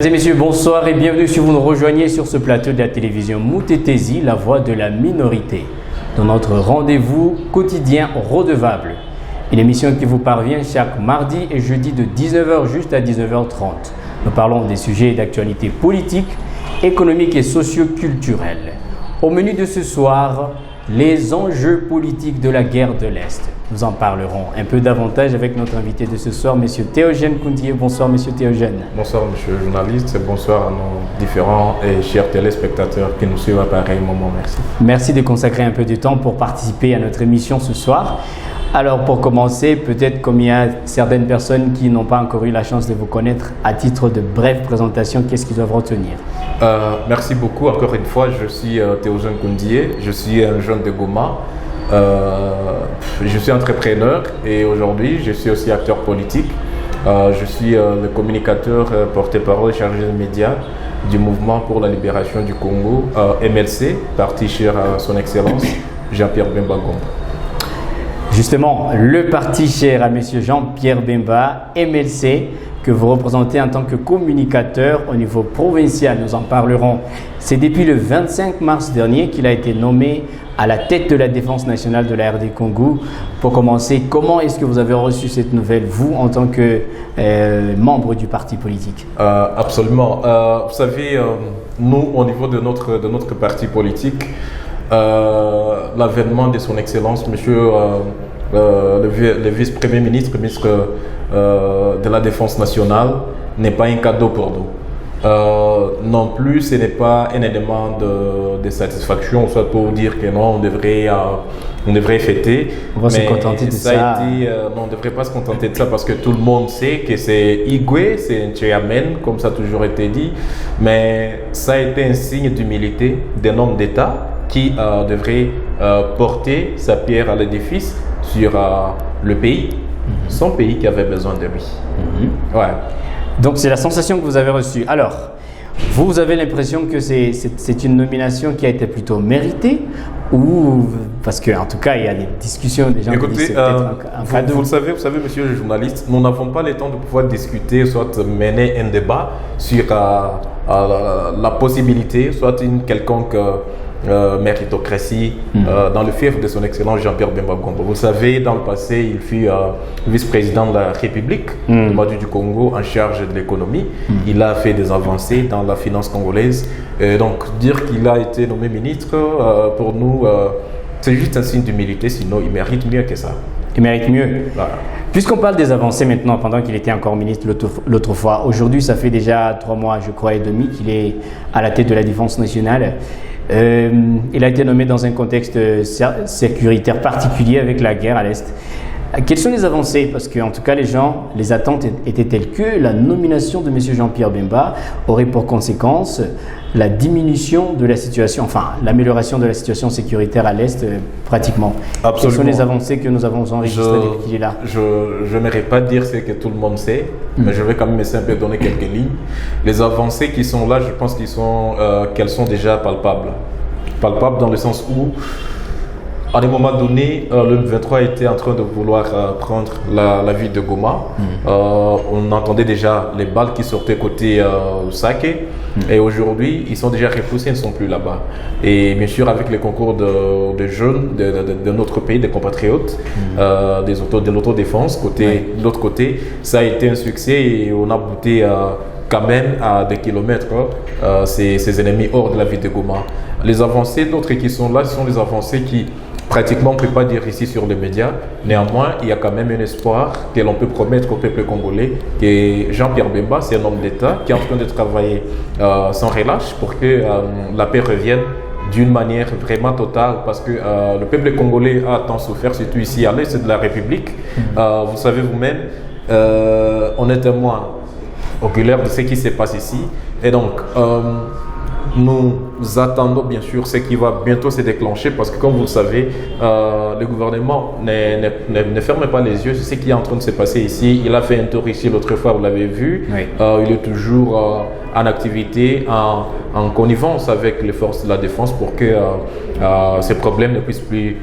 Mesdames et messieurs, bonsoir et bienvenue si vous nous rejoignez sur ce plateau de la télévision Moutetesi, la voix de la minorité, dans notre rendez-vous quotidien redevable. Une émission qui vous parvient chaque mardi et jeudi de 19h juste à 19h30. Nous parlons des sujets d'actualité politique, économique et socio-culturelle. Au menu de ce soir, les enjeux politiques de la guerre de l'Est. Nous en parlerons un peu davantage avec notre invité de ce soir, M. Théogène Koundié. Bonsoir, M. Théogène. Bonsoir, M. le journaliste, et bonsoir à nos différents et chers téléspectateurs qui nous suivent à pareil moment. Merci. Merci de consacrer un peu de temps pour participer à notre émission ce soir. Alors, pour commencer, peut-être comme il y a certaines personnes qui n'ont pas encore eu la chance de vous connaître, à titre de brève présentation, qu'est-ce qu'ils doivent retenir? Merci beaucoup. Encore une fois, je suis Théogène Koundié, je suis un jeune de Goma. Je suis entrepreneur et aujourd'hui, je suis aussi acteur politique. Je suis le communicateur porte-parole chargé des médias du Mouvement pour la libération du Congo, MLC, parti cher à son Excellence Jean-Pierre Bemba Gomba. Justement, le parti cher à M. Jean-Pierre Bemba, MLC, que vous représentez en tant que communicateur au niveau provincial. Nous en parlerons. C'est depuis le 25 mars dernier qu'il a été nommé à la tête de la défense nationale de la RD Congo. Pour commencer, comment est-ce que vous avez reçu cette nouvelle, vous, en tant que membre du parti politique? Absolument. Vous savez, nous, au niveau de notre parti politique, l'avènement de son Excellence, Monsieur le vice-premier ministre de la Défense nationale, n'est pas un cadeau pour nous. Non plus, ce n'est pas un élément de satisfaction, soit pour dire que non, on devrait fêter. On va se contenter de ça. Non, on ne devrait pas se contenter de ça parce que tout le monde sait que c'est Igwe, c'est un Tchéamen, comme ça a toujours été dit. Mais ça a été un signe d'humilité d'un homme d'État qui devrait porter sa pierre à l'édifice sur le pays, son pays qui avait besoin de lui. Ouais. Donc c'est la sensation que vous avez reçue. Alors, vous avez l'impression que c'est une nomination qui a été plutôt méritée ou parce qu'en tout cas il y a des discussions des gens qui disent que c'est peut-être un cadeau. Vous savez, monsieur le journaliste, nous n'avons pas le temps de pouvoir discuter, soit mener un débat sur la possibilité, soit une quelconque méritocratie dans le fief de son Excellence Jean-Pierre Bemba Gomba. Vous savez, dans le passé, il fut vice-président de la République du Congo en charge de l'économie. Il a fait des avancées dans la finance congolaise. Donc, dire qu'il a été nommé ministre, pour nous, c'est juste un signe d'humilité, sinon il mérite mieux que ça. Il mérite mieux. Voilà. Puisqu'on parle des avancées maintenant, pendant qu'il était encore ministre l'autre fois, aujourd'hui, ça fait déjà 3 mois, je crois, et demi qu'il est à la tête de la Défense nationale. Il a été nommé dans un contexte sécuritaire particulier avec la guerre à l'Est. Quelles sont les avancées? Parce qu'en tout cas, les attentes étaient telles que la nomination de M. Jean-Pierre Bemba aurait pour conséquence la diminution de la situation, enfin l'amélioration de la situation sécuritaire à l'Est pratiquement. Absolument. Quelles sont les avancées que nous avons enregistrées depuis qu'il est là? Je n'aimerais pas dire ce que tout le monde sait, mais je vais quand même essayer un peu de donner quelques lignes. Les avancées qui sont là, je pense qu'elles sont déjà palpables. Palpables dans le sens où, à un moment donné, le 23 était en train de vouloir prendre la ville de Goma. On entendait déjà les balles qui sortaient côté Sake. Et aujourd'hui, ils sont déjà repoussés, ils ne sont plus là-bas. Et bien sûr, avec les concours de jeunes de notre pays, des compatriotes, de l'autodéfense, de l'autre côté, ça a été un succès et on a bouté quand même à des kilomètres ces ennemis hors de la ville de Goma. Les avancées, d'autres qui sont là, ce sont les avancées qui pratiquement on ne peut pas dire ici sur les médias. Néanmoins, il y a quand même un espoir que l'on peut promettre au peuple congolais que Jean-Pierre Bemba, c'est un homme d'État qui est en train de travailler sans relâche pour que la paix revienne d'une manière vraiment totale parce que le peuple congolais a tant souffert, surtout ici à l'est de la République. Vous savez vous-même, on est témoin oculaire de ce qui se passe ici. Et donc, nous attendons bien sûr ce qui va bientôt se déclencher parce que comme vous le savez, le gouvernement ne ferme pas les yeux sur ce qui est en train de se passer ici. Il a fait un tour ici l'autre fois, vous l'avez vu. Oui. Il est toujours en activité, en connivence avec les forces de la défense pour que ces problèmes ne puissent plus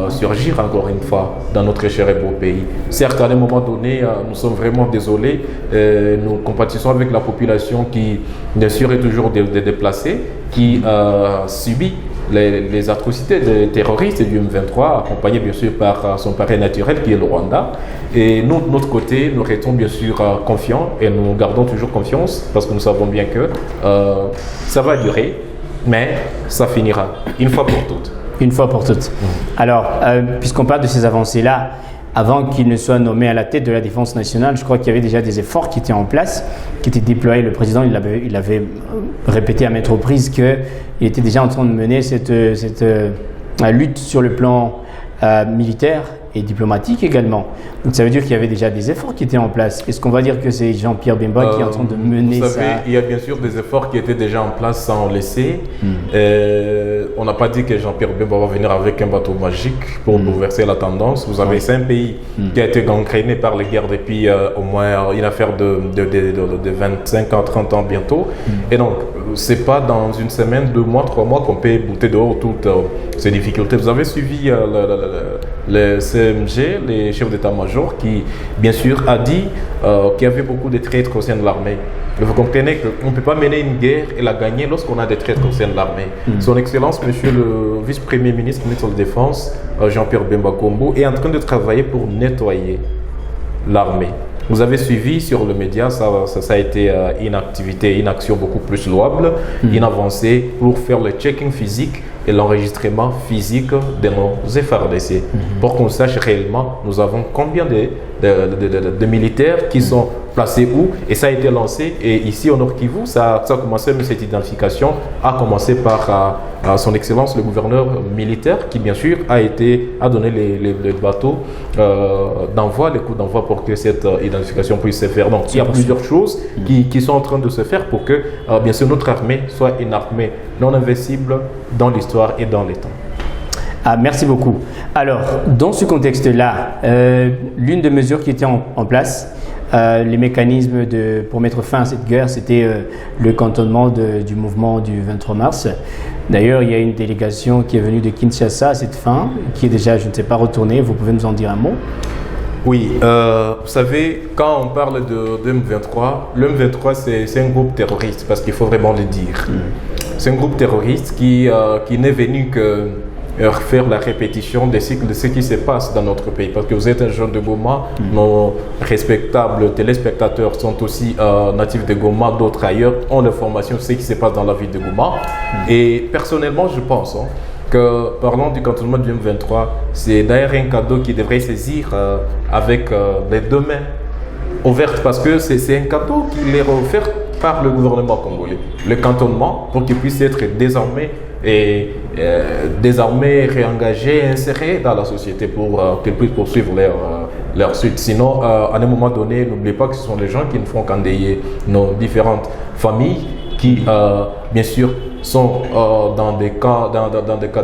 surgir encore une fois dans notre cher et beau pays. Certes, à un moment donné, nous sommes vraiment désolés. Nous compatissons avec la population qui, bien sûr, est toujours déplacée, qui subit les atrocités des terroristes du M23, accompagnés bien sûr par son parrain naturel qui est le Rwanda. Et nous, de notre côté, nous restons bien sûr confiants et nous gardons toujours confiance parce que nous savons bien que ça va durer, mais ça finira une fois pour toutes. Une fois pour toutes. Alors, puisqu'on parle de ces avancées-là, avant qu'il ne soit nommé à la tête de la défense nationale, je crois qu'il y avait déjà des efforts qui étaient en place, qui étaient déployés. Le président, il avait répété à maintes reprises qu'il était déjà en train de mener cette lutte sur le plan militaire et diplomatique également. Donc ça veut dire qu'il y avait déjà des efforts qui étaient en place. Est-ce qu'on va dire que c'est Jean-Pierre Bemba qui est en train de mener ça? Vous savez, il y a bien sûr des efforts qui étaient déjà en place sans laisser. On n'a pas dit que Jean-Pierre Bemba va venir avec un bateau magique pour bouleverser la tendance. Vous avez un pays qui a été gangréné par les guerres depuis au moins une affaire de 25 à 30 ans bientôt. Et donc, c'est pas dans une semaine, 2 mois, 3 mois qu'on peut bouter dehors toutes ces difficultés. Vous avez suivi le CMG, les chefs d'état-major, qui bien sûr a dit qu'il y avait beaucoup de traîtres au sein de l'armée. Vous comprenez qu'on ne peut pas mener une guerre et la gagner lorsqu'on a des traîtres au sein de l'armée. Son Excellence, Monsieur le Vice-Premier ministre, ministre de la Défense, Jean-Pierre Bemba Kombo, est en train de travailler pour nettoyer l'armée. Vous avez suivi sur le média, ça a été une activité, une action beaucoup plus louable, une avancée pour faire le checking physique et l'enregistrement physique de nos FARDC. Pour qu'on sache réellement, nous avons combien de militaires qui sont placés où, et ça a été lancé. Et ici au Nord Kivu, ça a commencé, mais cette identification a commencé par son Excellence le gouverneur militaire qui bien sûr a donné les bateaux d'envoi, les coups d'envoi pour que cette identification puisse se faire. Donc il y a plusieurs choses qui sont en train de se faire pour que bien sûr notre armée soit une armée non invincible dans l'histoire et dans les temps. Ah, merci beaucoup. Alors, dans ce contexte-là, l'une des mesures qui était en place, les mécanismes pour mettre fin à cette guerre, c'était le cantonnement du mouvement du 23 mars. D'ailleurs, il y a une délégation qui est venue de Kinshasa à cette fin, qui est déjà, je ne sais pas, retournée. Vous pouvez nous en dire un mot? Oui, vous savez, quand on parle de M23, le M23 c'est un groupe terroriste, parce qu'il faut vraiment le dire. C'est un groupe terroriste qui n'est venu que faire la répétition de ce qui se passe dans notre pays. Parce que vous êtes un jeune de Goma, nos respectables téléspectateurs sont aussi natifs de Goma, d'autres ailleurs ont l'information de ce qui se passe dans la ville de Goma. Et personnellement, je pense que parlant du cantonnement du M23, c'est d'ailleurs un cadeau qui devrait saisir avec les 2 mains ouvertes, parce que c'est un cadeau qui est offert par le gouvernement congolais. Le cantonnement, pour qu'il puisse être désormais réengagés, insérés dans la société pour qu'ils puissent poursuivre leur suite. Sinon, à un moment donné, n'oubliez pas que ce sont les gens qui ne font qu'endeuiller nos différentes familles qui, bien sûr, sont dans des cas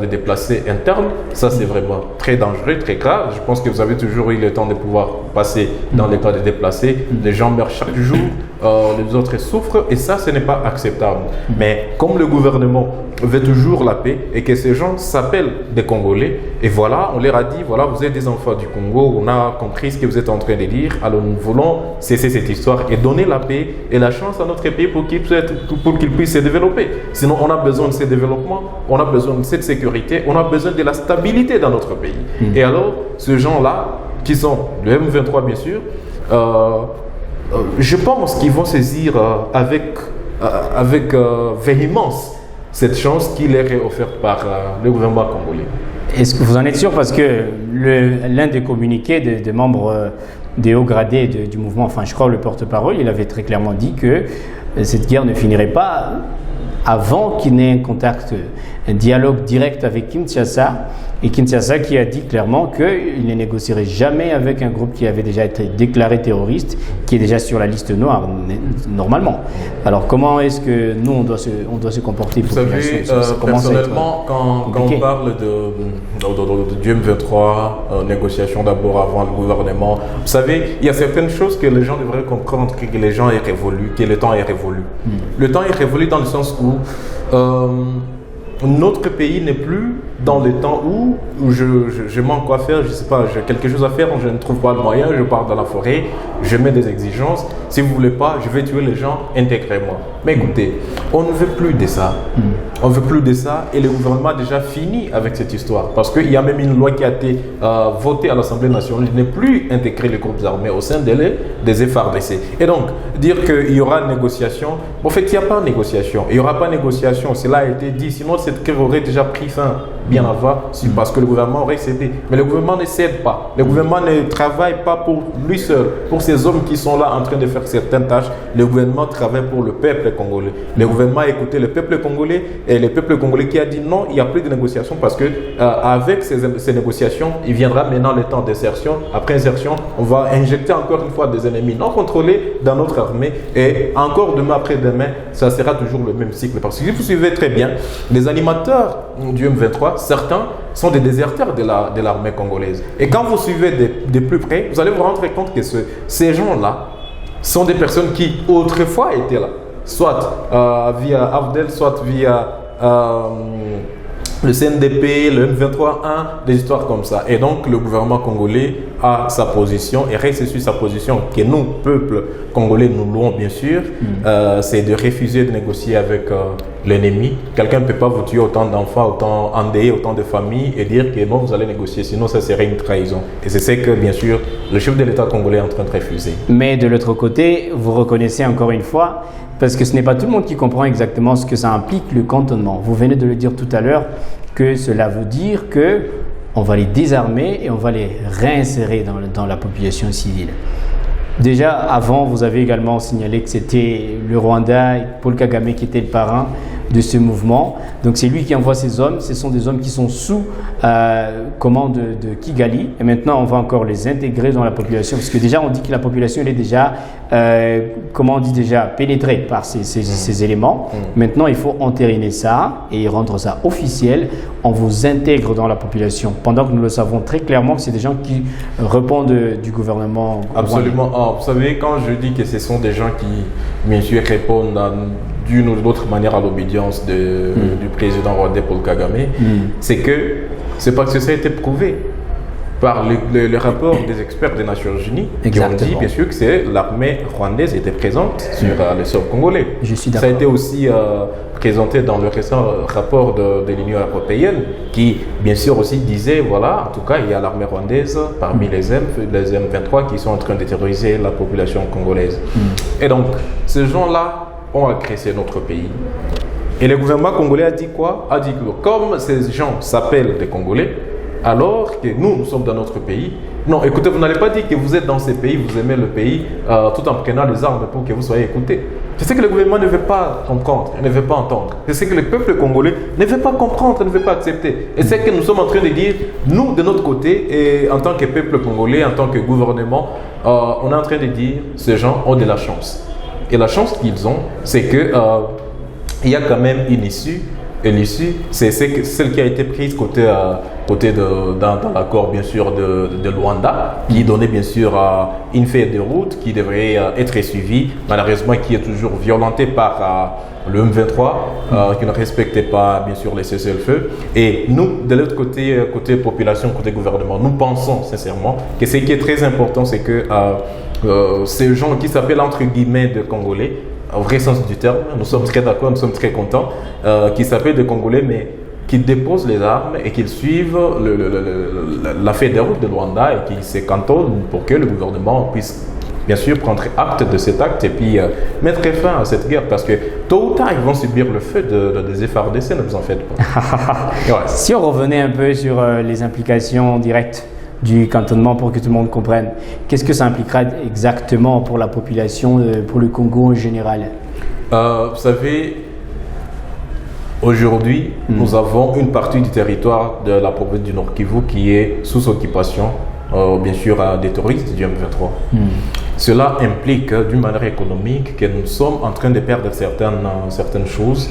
de déplacés internes. Ça, c'est vraiment très dangereux, très grave. Je pense que vous avez toujours eu le temps de pouvoir passer dans les cas de déplacés. Les gens meurent chaque jour, les autres souffrent, et ça, ce n'est pas acceptable. Mais comme le gouvernement veut toujours la paix et que ces gens s'appellent des Congolais, et voilà, on leur a dit, voilà, vous êtes des enfants du Congo, on a compris ce que vous êtes en train de dire, alors nous voulons cesser cette histoire et donner la paix et la chance à notre pays pour qu'il puisse se développer. Sinon, on a besoin de ce développement, on a besoin de cette sécurité, on a besoin de la stabilité dans notre pays. Et alors, ces gens-là, qui sont le M23 bien sûr, je pense qu'ils vont saisir avec véhémence cette chance qui leur est offerte par le gouvernement congolais. Est-ce que vous en êtes sûr? Parce que l'un des communiqués des membres des hauts gradés du mouvement, enfin je crois le porte-parole, il avait très clairement dit que cette guerre ne finirait pas avant qu'il n'ait un contact, un dialogue direct avec Kinshasa, et Kinshasa qui a dit clairement qu'il ne négocierait jamais avec un groupe qui avait déjà été déclaré terroriste, qui est déjà sur la liste noire, normalement. Alors comment est-ce que nous, on doit se comporter? Vous savez, personnellement, quand on parle du M23, négociation d'abord avant le gouvernement, vous savez, il y a certaines choses que les gens devraient comprendre, que les gens aient révolu, que le temps est révolu. Le temps est révolu dans le sens où notre pays n'est plus dans les temps où je manque quoi faire, je sais pas, j'ai quelque chose à faire, je ne trouve pas le moyen, je pars dans la forêt, je mets des exigences, si vous voulez pas, je vais tuer les gens, intégrez-moi. Mais écoutez, on ne veut plus de ça. On ne veut plus de ça et le gouvernement a déjà fini avec cette histoire parce qu'il y a même une loi qui a été votée à l'Assemblée nationale de ne plus intégrer les groupes armés au sein des FARDC. Et donc, dire qu'il y aura une négociation, en fait, il n'y a pas de négociation. Il n'y aura pas de négociation, cela a été dit, sinon cette guerre aurait déjà pris fin bien avant parce que le gouvernement aurait cédé. Mais le gouvernement ne cède pas. Le gouvernement ne travaille pas pour lui seul, pour ces hommes qui sont là en train de faire certaines tâches. Le gouvernement travaille pour le peuple congolais. Le gouvernement a écouté le peuple congolais et le peuple congolais qui a dit non, il n'y a plus de négociations parce que avec ces négociations, il viendra maintenant le temps d'insertion. Après insertion, on va injecter encore une fois des ennemis non contrôlés dans notre armée et encore demain après demain, ça sera toujours le même cycle. Parce que si vous suivez très bien, les animateurs du M23, certains sont des déserteurs de l'armée congolaise. Et quand vous suivez de plus près, vous allez vous rendre compte que ces gens-là sont des personnes qui autrefois étaient là, soit via AFDEL, soit via le CNDP, le M23-1, des histoires comme ça. Et donc, le gouvernement congolais a sa position et reste sur sa position que nous, peuple congolais, nous louons bien sûr. C'est de refuser de négocier avec l'ennemi. Quelqu'un ne peut pas vous tuer autant d'enfants, autant endeuiller, autant de familles et dire que non, vous allez négocier, sinon ça serait une trahison. Et c'est ce que, bien sûr, le chef de l'État congolais est en train de refuser. Mais de l'autre côté, vous reconnaissez encore une fois, parce que ce n'est pas tout le monde qui comprend exactement ce que ça implique, le cantonnement. Vous venez de le dire tout à l'heure, que cela veut dire qu'on va les désarmer et on va les réinsérer dans la population civile. Déjà, avant, vous avez également signalé que c'était le Rwanda, Paul Kagame qui était le parrain de ce mouvement. Donc c'est lui qui envoie ces hommes. Ce sont des hommes qui sont sous commande de Kigali. Et maintenant, on va encore les intégrer dans la population. Parce que déjà, on dit que la population elle est déjà, pénétrée par ces éléments. Maintenant, il faut entériner ça et rendre ça officiel. On vous intègre dans la population. Pendant que nous le savons très clairement que c'est des gens qui répondent du gouvernement. Absolument. Vous savez, quand je dis que ce sont des gens qui, bien sûr, répondent d'une ou d'autre manière à l'obédience du président rwandais Paul Kagame, c'est parce que ça a été prouvé par le rapport des experts des Nations Unies qui ont dit bien sûr que l'armée rwandaise était présente sur le sol congolais. Je suis d'accord. Ça a été aussi présenté dans le récent rapport de l'Union européenne qui bien sûr aussi disait voilà, en tout cas il y a l'armée rwandaise parmi les M23 qui sont en train de terroriser la population congolaise. Et donc ces gens-là ont agressé notre pays. Et le gouvernement congolais a dit quoi? A dit que comme ces gens s'appellent des Congolais, alors que nous sommes dans notre pays. Non, écoutez, vous n'allez pas dire que vous êtes dans ces pays, vous aimez le pays, tout en prenant les armes pour que vous soyez écoutés. C'est ce que le gouvernement ne veut pas comprendre, ne veut pas entendre. C'est ce que le peuple congolais ne veut pas comprendre, ne veut pas accepter. Et c'est ce que nous sommes en train de dire, nous, de notre côté, et en tant que peuple congolais, en tant que gouvernement, on est en train de dire, ces gens ont de la chance. Et la chance qu'ils ont, c'est que il y a quand même une issue. Et l'issue, c'est celle qui a été prise dans l'accord bien sûr de Luanda, qui donnait bien sûr une feuille de route qui devrait être suivie, malheureusement qui est toujours violentée par le M23, qui ne respectait pas bien sûr les cessez-le-feu. Et nous, de l'autre côté, côté population, côté gouvernement, nous pensons sincèrement que ce qui est très important, c'est que ces gens qui s'appellent entre guillemets de Congolais, au vrai sens du terme, nous sommes très d'accord, nous sommes très contents, qui s'appellent des Congolais, mais qui déposent les armes et qu'ils suivent la feuille de route de Luanda et qui se cantonnent pour que le gouvernement puisse bien sûr prendre acte de cet acte et puis mettre fin à cette guerre parce que tôt ou tard ils vont subir le feu des FARDC, ne vous en faites pas. Ouais. Si on revenait un peu sur les implications directes du cantonnement pour que tout le monde comprenne. Qu'est-ce que ça impliquera exactement pour la population, pour le Congo en général? Vous savez, aujourd'hui, nous avons une partie du territoire de la province du Nord Kivu qui est sous occupation, bien sûr, des terroristes du M23. Cela implique d'une manière économique que nous sommes en train de perdre certaines choses.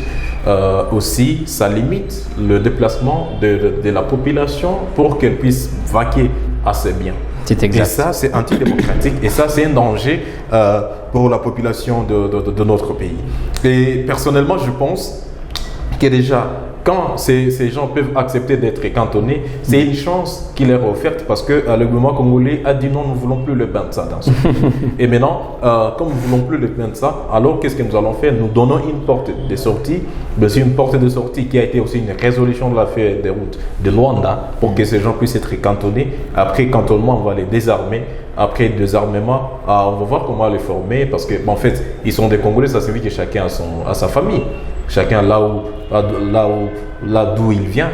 Aussi, ça limite le déplacement de la population pour qu'elle puisse vaquer à ses biens. C'est exact. Et ça, c'est antidémocratique et ça, c'est un danger pour la population de notre pays. Et personnellement, je pense que déjà, quand ces gens peuvent accepter d'être cantonnés, c'est une chance qui leur est offerte parce que le gouvernement congolais a dit non, nous ne voulons plus le Bantsa dans ce pays. Et maintenant, comme nous ne voulons plus le Bantsa, alors qu'est-ce que nous allons faire? Nous donnons une porte de sortie, mais c'est une porte de sortie qui a été aussi une résolution de l'affaire des routes de Luanda pour que ces gens puissent être cantonnés. Après cantonnement, on va les désarmer. Après désarmement, on va voir comment les former parce que, en fait, ils sont des Congolais, ça signifie que chacun a sa famille. Chacun là d'où il vient.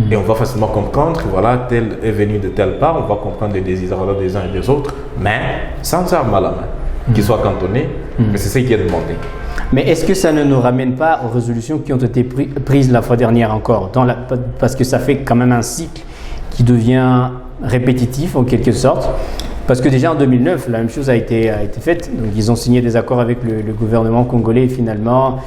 Et on va facilement comprendre que voilà, tel est venu de telle part, on va comprendre les désirs des uns et des autres, mais sans armes à la main, qu'ils soient cantonnés, mais c'est ce qui est demandé. Mais est-ce que ça ne nous ramène pas aux résolutions qui ont été prises la fois dernière encore parce que ça fait quand même un cycle qui devient répétitif en quelque sorte. Parce que déjà en 2009, la même chose a été faite. Donc, ils ont signé des accords avec le gouvernement congolais et finalement,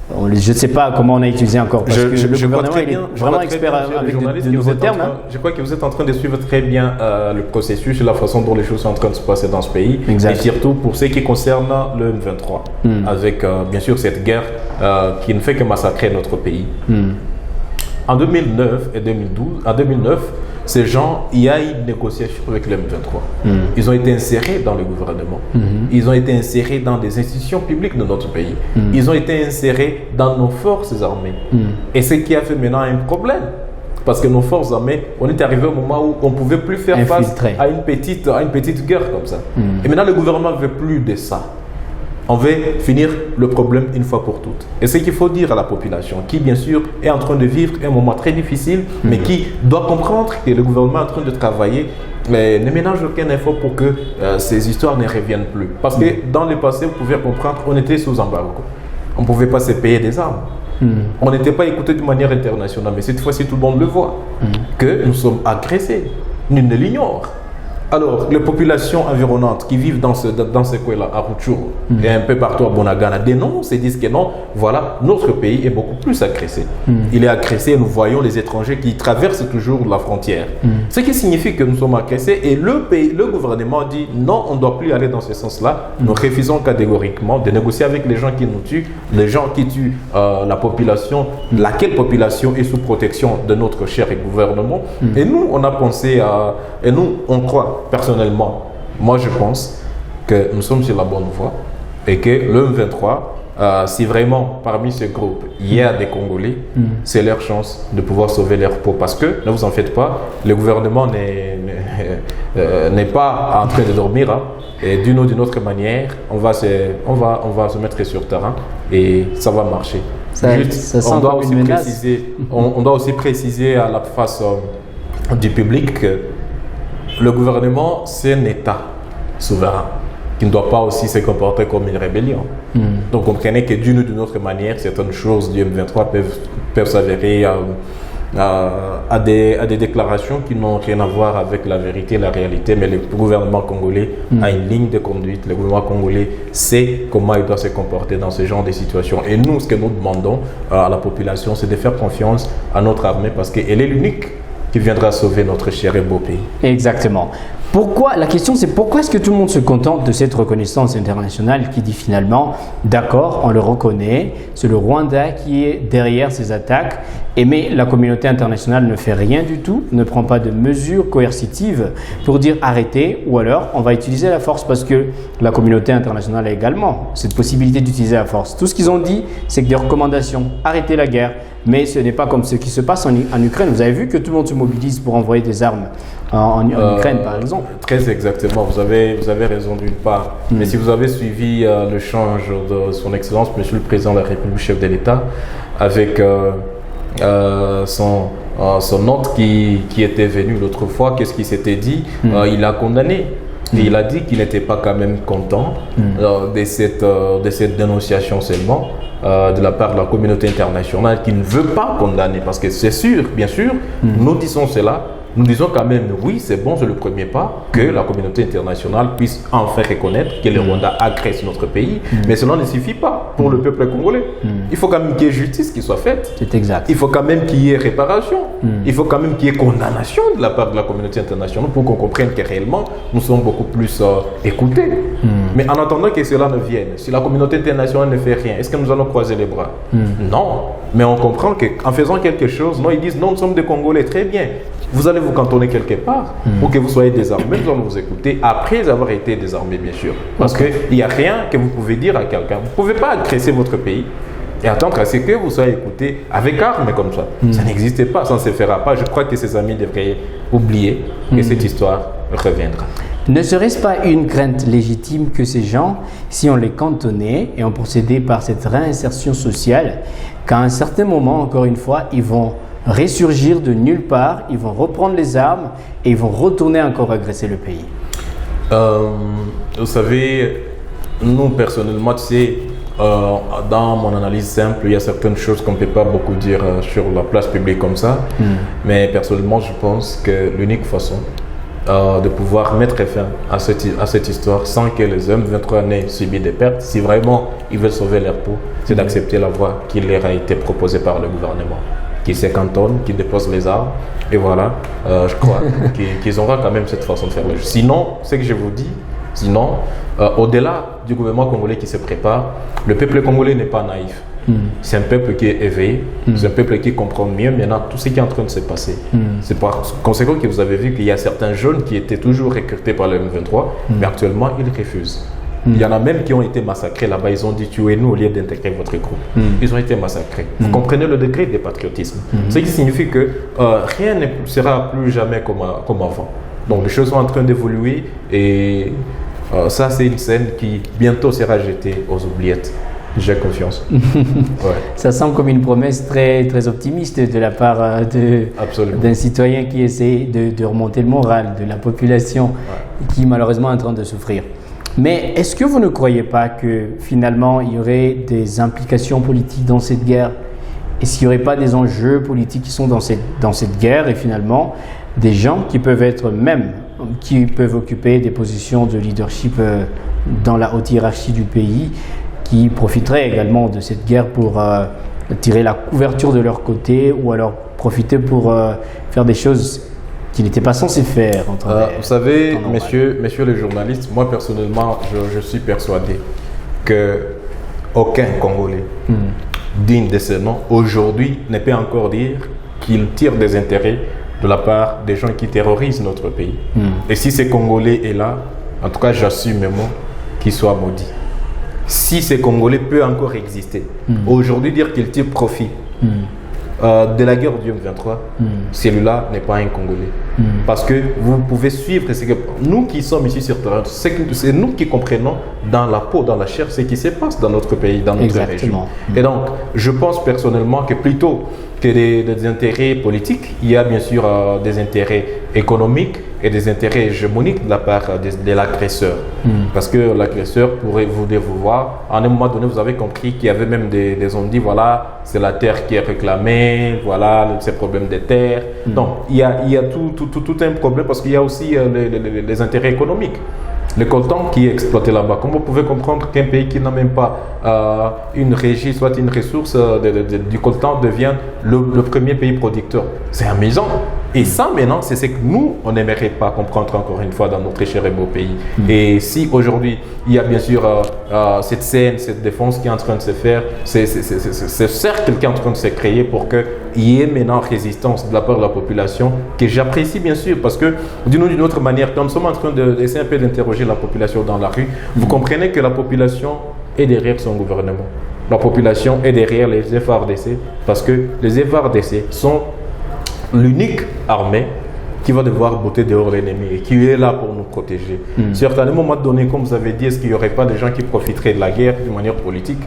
je ne sais pas comment on a utilisé encore. Parce que le gouvernement est vraiment expert avec de nouveaux termes. Je crois que vous êtes en train de suivre très bien le processus et la façon dont les choses sont en train de se passer dans ce pays. Exact. Et surtout pour ce qui concerne le M23. Avec bien sûr cette guerre qui ne fait que massacrer notre pays. En 2009 et 2009, ces gens, il y a une négociation avec le M23. Ils ont été insérés dans le gouvernement. Ils ont été insérés dans des institutions publiques de notre pays. Ils ont été insérés dans nos forces armées. Et ce qui a fait maintenant un problème. Parce que nos forces armées, on est arrivé au moment où on ne pouvait plus faire face à une petite guerre comme ça. Et maintenant, le gouvernement ne veut plus de ça. On veut finir le problème une fois pour toutes. Et ce qu'il faut dire à la population, qui bien sûr est en train de vivre un moment très difficile, mais qui doit comprendre que le gouvernement est en train de travailler, mais ne ménage aucun effort pour que ces histoires ne reviennent plus. Parce que dans le passé, vous pouvez comprendre, on était sous embargo. On ne pouvait pas se payer des armes. On n'était pas écouté de manière internationale, mais cette fois-ci, tout le monde le voit, que nous sommes agressés. Nul ne l'ignore. Alors, les populations environnantes qui vivent dans ce coin-là, à Rutshuru et un peu partout à Bunagana, dénoncent et disent que non, voilà, notre pays est beaucoup plus agressé. Il est agressé et nous voyons les étrangers qui traversent toujours la frontière. Ce qui signifie que nous sommes agressés et le gouvernement dit non, on ne doit plus aller dans ce sens-là. Nous refusons catégoriquement de négocier avec les gens qui nous tuent, les gens qui tuent la population, laquelle population est sous protection de notre cher gouvernement. Et nous, on a pensé et nous, on croit. Personnellement, moi je pense que nous sommes sur la bonne voie et que le M23, si vraiment parmi ce groupe il y a des Congolais, c'est leur chance de pouvoir sauver leur peau. Parce que, ne vous en faites pas, le gouvernement n'est pas en train de dormir. Et d'une ou d'une autre manière, on va se mettre sur terrain et ça va marcher. On doit aussi préciser à la face du public que le gouvernement, c'est un État souverain qui ne doit pas aussi se comporter comme une rébellion. Donc, comprenez que d'une ou d'une autre manière, certaines choses du M23 peuvent s'avérer à des déclarations qui n'ont rien à voir avec la vérité, la réalité, mais le gouvernement congolais a une ligne de conduite. Le gouvernement congolais sait comment il doit se comporter dans ce genre de situation. Et nous, ce que nous demandons à la population, c'est de faire confiance à notre armée parce qu'elle est l'unique qui viendra sauver notre cher et beau pays. Exactement. La question c'est pourquoi est-ce que tout le monde se contente de cette reconnaissance internationale qui dit finalement, d'accord, on le reconnaît, c'est le Rwanda qui est derrière ces attaques, mais la communauté internationale ne fait rien du tout, ne prend pas de mesures coercitives pour dire arrêtez ou alors on va utiliser la force parce que la communauté internationale a également cette possibilité d'utiliser la force. Tout ce qu'ils ont dit, c'est que des recommandations, arrêtez la guerre. Mais ce n'est pas comme ce qui se passe en Ukraine. Vous avez vu que tout le monde se mobilise pour envoyer des armes en Ukraine, par exemple. Très exactement. Vous avez raison d'une part. Mais si vous avez suivi le change de son Excellence, Monsieur le Président de la République, chef de l'État, avec son hôte qui était venu l'autre fois, qu'est-ce qu'il s'était dit? Il a condamné. Et il a dit qu'il n'était pas quand même content de cette dénonciation seulement de la part de la communauté internationale qui ne veut pas condamner. Parce que c'est sûr, bien sûr, nous disons cela, nous disons quand même, oui, c'est bon, c'est le premier pas, que la communauté internationale puisse enfin reconnaître que le Rwanda agresse notre pays, mais cela ne suffit pas pour le peuple congolais. Il faut quand même qu'il y ait justice qui soit faite. C'est exact. Il faut quand même qu'il y ait réparation. Il faut quand même qu'il y ait condamnation de la part de la communauté internationale pour qu'on comprenne que réellement, nous sommes beaucoup plus écoutés. Mais en attendant que cela ne vienne, si la communauté internationale ne fait rien, est-ce que nous allons croiser les bras? Non. Mais on comprend qu'en faisant quelque chose, non, ils disent non, nous sommes des Congolais, très bien. Vous allez vous cantonner quelque part pour que vous soyez désarmés, nous allons vous écouter après avoir été désarmés, bien sûr. Parce qu'il n'y a rien que vous pouvez dire à quelqu'un. Vous ne pouvez pas agresser votre pays et attendre à ce que vous soyez écoutés avec armes comme ça. Ça n'existe pas, ça ne se fera pas. Je crois que ses amis devraient oublier que cette histoire reviendra. Ne serait-ce pas une crainte légitime que ces gens, si on les cantonnait et on procédait par cette réinsertion sociale, qu'à un certain moment, encore une fois, ils vont ressurgir de nulle part, ils vont reprendre les armes et ils vont retourner encore agresser le pays? Vous savez, nous personnellement, tu sais, dans mon analyse simple, il y a certaines choses qu'on ne peut pas beaucoup dire sur la place publique comme ça. Mais personnellement, je pense que l'unique façon de pouvoir mettre fin à cette histoire sans que les M23 n'aient subi des pertes, si vraiment ils veulent sauver leur peau, c'est d'accepter la voie qui leur a été proposée par le gouvernement, qui se cantonnent, qui déposent les armes, et voilà, je crois qu'ils auront quand même cette façon de faire le jeu. Sinon, ce que je vous dis, au-delà du gouvernement congolais qui se prépare, le peuple congolais n'est pas naïf. C'est un peuple qui est éveillé, c'est un peuple qui comprend mieux maintenant tout ce qui est en train de se passer. C'est par conséquent que vous avez vu qu'il y a certains jeunes qui étaient toujours recrutés par le M23, mais actuellement ils refusent. Il y en a même qui ont été massacrés là-bas, ils ont dit tuez-nous au lieu d'intégrer votre groupe. Ils ont été massacrés. Vous comprenez le degré de patriotisme. Ce qui signifie que rien ne sera plus jamais comme avant. Donc les choses sont en train d'évoluer et ça c'est une scène qui bientôt sera jetée aux oubliettes. J'ai confiance. Ça semble comme une promesse très, très optimiste de la part d'un citoyen qui essaie de remonter le moral de la population qui malheureusement est en train de souffrir. Mais est-ce que vous ne croyez pas que finalement il y aurait des implications politiques dans cette guerre? Est-ce qu'il n'y aurait pas des enjeux politiques qui sont dans cette guerre et finalement des gens qui peuvent occuper des positions de leadership dans la haute hiérarchie du pays, qui profiteraient également de cette guerre pour tirer la couverture de leur côté ou alors profiter pour faire des choses qu'ils n'étaient pas censés faire. Vous savez, messieurs les journalistes, moi personnellement, je suis persuadé qu'aucun Congolais digne de ce nom aujourd'hui ne peut encore dire qu'il tire des intérêts de la part des gens qui terrorisent notre pays. Et si ce Congolais est là, en tout cas j'assume mes mots, qu'il soit maudit. Si ces Congolais peut encore exister, aujourd'hui dire qu'il tire profit de la guerre du M23, celui-là n'est pas un Congolais. Parce que vous pouvez suivre ce que nous qui sommes ici sur terrain, c'est nous qui comprenons dans la peau, dans la chair, ce qui se passe dans notre pays, dans notre région. Et donc, je pense personnellement que plutôt que des intérêts politiques, il y a bien sûr des intérêts économiques et des intérêts hégémoniques de la part de l'agresseur. Parce que l'agresseur pourrait vous voir, à un moment donné, vous avez compris qu'il y avait même des on dit, voilà, c'est la terre qui est réclamée, voilà, ces problèmes de terre. Donc, il y a tout un problème parce qu'il y a aussi les intérêts économiques. Le coltan qui est exploité là-bas. Comment vous pouvez comprendre qu'un pays qui n'a même pas une régie, soit une ressource du coltan devient le premier pays producteur? C'est amusant. Et ça, maintenant, c'est ce que nous, on n'aimerait pas comprendre encore une fois dans notre cher et beau pays. Et si aujourd'hui, il y a bien sûr cette scène, cette défense qui est en train de se faire, c'est cercle qui est en train de se créer pour qu'il y ait maintenant résistance de la part de la population, que j'apprécie bien sûr, parce que d'une autre manière, quand nous sommes en train d'essayer un peu d'interroger la population dans la rue, vous comprenez que la population est derrière son gouvernement. La population est derrière les FARDC, parce que les FARDC sont l'unique armée qui va devoir botter dehors l'ennemi et qui est là pour nous protéger. Certainement, à un moment donné, comme vous avez dit, est-ce qu'il n'y aurait pas des gens qui profiteraient de la guerre de manière politique?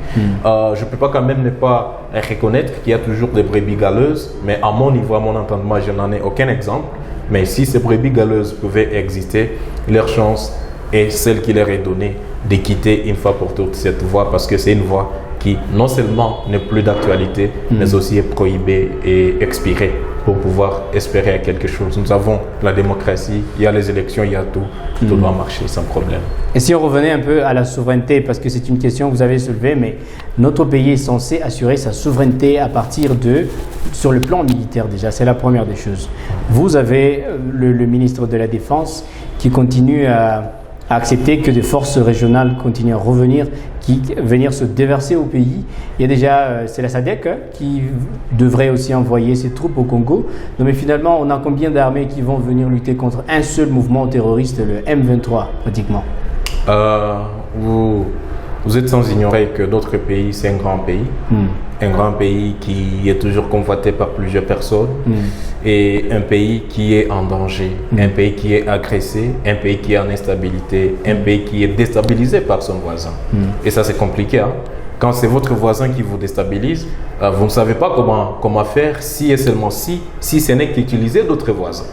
Je ne peux pas quand même ne pas reconnaître qu'il y a toujours des brebis galeuses, mais à mon niveau, à mon entendement, je n'en ai aucun exemple. Mais si ces brebis galeuses pouvaient exister, leur chance est celle qui leur est donnée de quitter une fois pour toutes cette voie, parce que c'est une voie qui non seulement n'est plus d'actualité, mais aussi est prohibée et expirée. pour pouvoir espérer à quelque chose. Nous avons la démocratie, il y a les élections, il y a tout. Tout doit marcher sans problème. Et si on revenait un peu à la souveraineté, parce que c'est une question que vous avez soulevée, mais notre pays est censé assurer sa souveraineté à partir sur le plan militaire déjà, c'est la première des choses. Vous avez le ministre de la Défense qui continue à accepter que des forces régionales continuent à venir se déverser au pays. Il y a déjà, c'est la SADC qui devrait aussi envoyer ses troupes au Congo. Non, mais finalement, on a combien d'armées qui vont venir lutter contre un seul mouvement terroriste, le M23 pratiquement? Vous êtes sans ignorer que d'autres pays, c'est un grand pays. Un grand pays qui est toujours convoité par plusieurs personnes et un pays qui est en danger, un pays qui est agressé, un pays qui est en instabilité, un pays qui est déstabilisé par son voisin. Et ça, c'est compliqué. Quand c'est votre voisin qui vous déstabilise, vous ne savez pas comment faire si et seulement si ce n'est qu'utiliser d'autres voisins.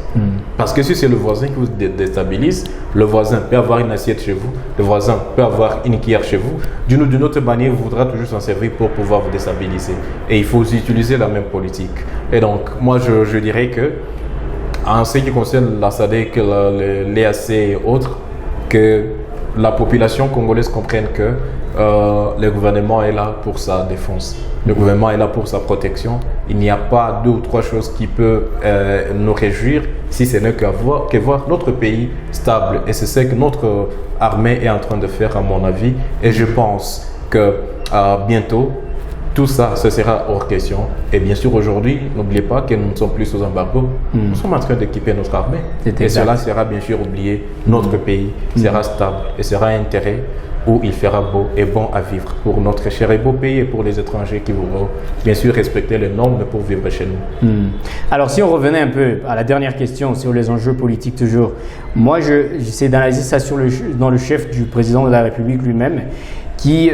Parce que si c'est le voisin qui vous déstabilise, le voisin peut avoir une assiette chez vous, le voisin peut avoir une cuillère chez vous. D'une ou d'une autre manière, il voudra toujours s'en servir pour pouvoir vous déstabiliser. Et il faut utiliser la même politique. Et donc, moi, je dirais que, en ce qui concerne la SADC, l'EAC et autres, que la population congolaise comprenne que le gouvernement est là pour sa défense. Le gouvernement est là pour sa protection. Il n'y a pas 2 ou 3 choses qui peuvent nous réjouir si ce n'est que voir notre pays stable. Et c'est ce que notre armée est en train de faire, à mon avis. Et je pense que bientôt, tout ça, ce sera hors question. Et bien sûr, aujourd'hui, n'oubliez pas que nous ne sommes plus sous embargo. Nous sommes en train d'équiper notre armée. Et cela sera bien sûr oublié. Notre pays sera stable et sera intérêt où il fera beau et bon à vivre pour notre cher et beau pays et pour les étrangers qui voudront bien sûr respecter les normes pour vivre chez nous. Alors si on revenait un peu à la dernière question sur les enjeux politiques toujours, moi j'essaie d'analyser ça dans le chef du président de la République lui-même qui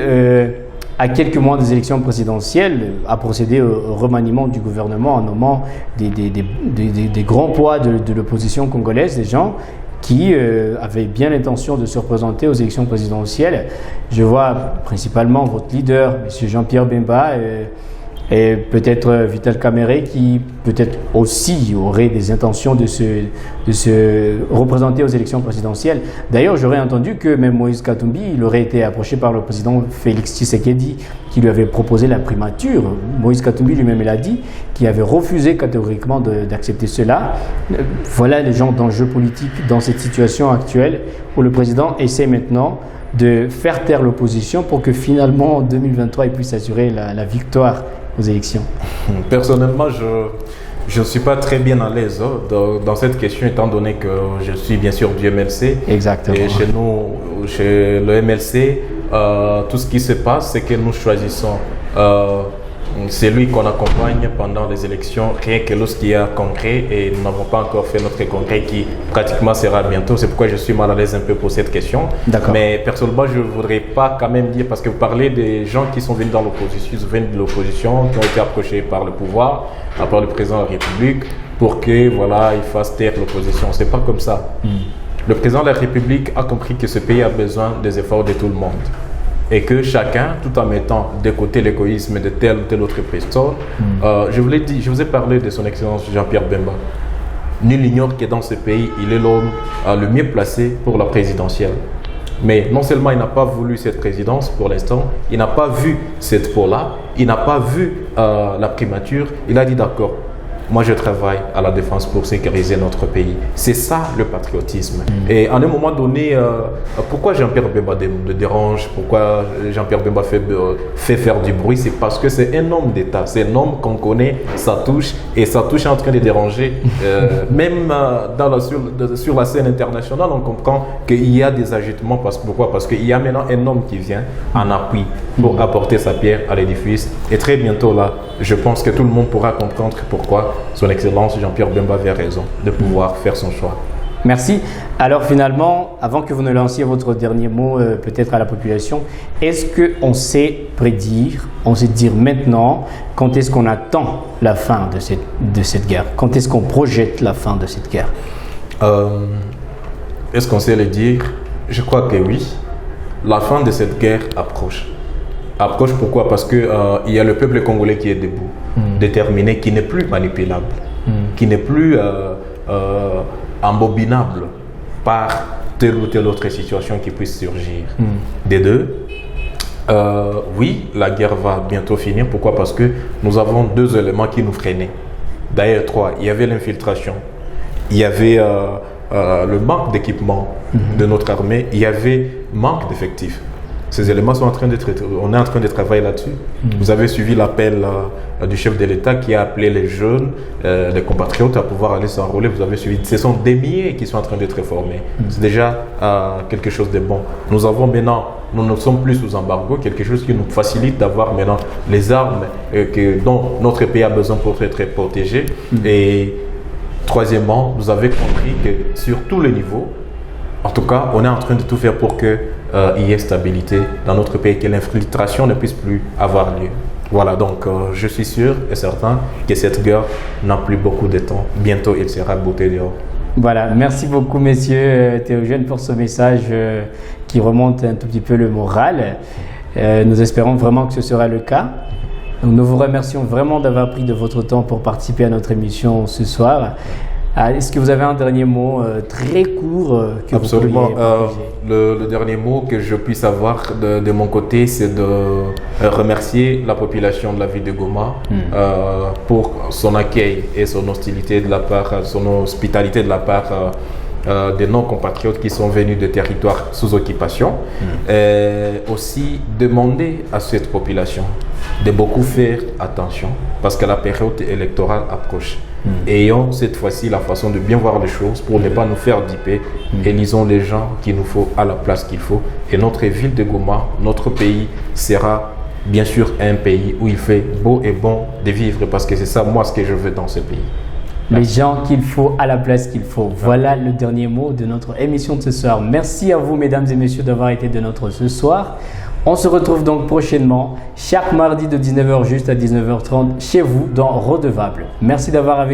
à quelques mois des élections présidentielles a procédé au remaniement du gouvernement en nommant des grands poids de l'opposition congolaise, des gens qui avaient bien l'intention de se représenter aux élections présidentielles. Je vois principalement votre leader, M. Jean-Pierre Bemba, et peut-être Vital Kamerhe, qui peut-être aussi aurait des intentions de se représenter aux élections présidentielles. D'ailleurs, j'aurais entendu que même Moïse Katumbi, il aurait été approché par le président Félix Tshisekedi, qui lui avait proposé la primature. Moïse Katumbi lui-même l'a dit, qui avait refusé catégoriquement d'accepter cela. Voilà les genres d'enjeux politiques dans cette situation actuelle où le président essaie maintenant de faire taire l'opposition pour que finalement en 2023 il puisse assurer la victoire aux élections. Personnellement, je ne suis pas très bien à l'aise dans cette question, étant donné que je suis bien sûr du MLC. Exactement. Et chez nous, chez le MLC, tout ce qui se passe, c'est que nous choisissons celui qu'on accompagne pendant les élections, rien que lorsqu'il y a congrès, et nous n'avons pas encore fait notre congrès qui pratiquement sera bientôt. C'est pourquoi je suis mal à l'aise un peu pour cette question. Mais personnellement, je ne voudrais pas quand même dire, parce que vous parlez des gens qui sont venus dans l'opposition, de l'opposition, qui ont été approchés par le pouvoir, par le président de la République, pour que voilà, il fasse taire l'opposition. C'est pas comme ça. Le président de la République a compris que ce pays a besoin des efforts de tout le monde. Et que chacun, tout en mettant de côté l'égoïsme de telle ou telle autre personne, je vous l'ai dit, je vous ai parlé de son excellence Jean-Pierre Bemba. Nul n'ignore que dans ce pays, il est l'homme le mieux placé pour la présidentielle. Mais non seulement il n'a pas voulu cette présidence pour l'instant, il n'a pas vu cette peau-là, il n'a pas vu la primature, il a dit d'accord. Moi, je travaille à la défense pour sécuriser notre pays. C'est ça le patriotisme. Et à un moment donné, pourquoi Jean-Pierre Bemba me dérange, pourquoi Jean-Pierre Bemba fait faire du bruit, c'est parce que c'est un homme d'État. C'est un homme qu'on connaît, ça touche, et ça touche en train de déranger. Même sur la scène internationale, on comprend qu'il y a des agitements. Pourquoi? Parce qu'il y a maintenant un homme qui vient en appui pour apporter sa pierre à l'édifice. Et très bientôt, là, je pense que tout le monde pourra comprendre pourquoi son Excellence Jean-Pierre Bemba avait raison de pouvoir faire son choix. Merci. Alors finalement, avant que vous ne lanciez votre dernier mot peut-être à la population, est-ce qu'on sait prédire, on sait dire maintenant, quand est-ce qu'on attend la fin de cette guerre? Quand est-ce qu'on projette la fin de cette guerre? Est-ce qu'on sait le dire? Je crois que oui. La fin de cette guerre approche. Approche pourquoi? Parce qu'il y a le peuple congolais qui est debout, déterminé, qui n'est plus manipulable. qui n'est plus embobinable par telle ou telle autre situation qui puisse surgir. Des deux, oui, la guerre va bientôt finir. Pourquoi? Parce que nous avons deux éléments qui nous freinaient. D'ailleurs, trois. Il y avait l'infiltration, il y avait le manque d'équipement de notre armée, il y avait manque d'effectifs. Ces éléments sont en train d'être, on est en train de travailler là-dessus. Vous avez suivi l'appel du chef de l'État qui a appelé les jeunes, les compatriotes à pouvoir aller s'enrôler. Vous avez suivi. Ce sont des milliers qui sont en train d'être formés. C'est déjà quelque chose de bon. Nous avons maintenant, nous ne sommes plus sous embargo, quelque chose qui nous facilite d'avoir maintenant les armes dont notre pays a besoin pour être protégé. Et troisièmement, vous avez compris que sur tous les niveaux, en tout cas, on est en train de tout faire pour qu'il y ait stabilité dans notre pays, que l'infiltration ne puisse plus avoir lieu. Voilà, donc je suis sûr et certain que cette guerre n'a plus beaucoup de temps. Bientôt, il sera botté dehors. Voilà, merci beaucoup, messieurs Théogène, pour ce message qui remonte un tout petit peu le moral. Nous espérons vraiment que ce sera le cas. Donc, nous vous remercions vraiment d'avoir pris de votre temps pour participer à notre émission ce soir. Est-ce que vous avez un dernier mot très court que Absolument. vous pourriez le dernier mot que je puisse avoir de mon côté, c'est de remercier la population de la ville de Goma pour son accueil et son hospitalité de la part de nos compatriotes qui sont venus de territoires sous occupation. Et aussi demander à cette population de beaucoup faire attention parce que la période électorale approche. Ayons cette fois-ci la façon de bien voir les choses pour ne pas nous faire duper. Élisons les gens qu'il nous faut à la place qu'il faut. Et notre ville de Goma, notre pays sera bien sûr un pays où il fait beau et bon de vivre parce que c'est ça, moi, ce que je veux dans ce pays. Les gens qu'il faut à la place qu'il faut. Voilà le dernier mot de notre émission de ce soir. Merci à vous, mesdames et messieurs, d'avoir été de notre ce soir. On se retrouve donc prochainement, chaque mardi de 19h juste à 19h30 chez vous dans Redevable. Merci d'avoir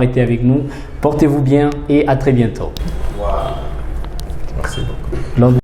été avec nous. Portez-vous bien et à très bientôt. Wow. Merci beaucoup.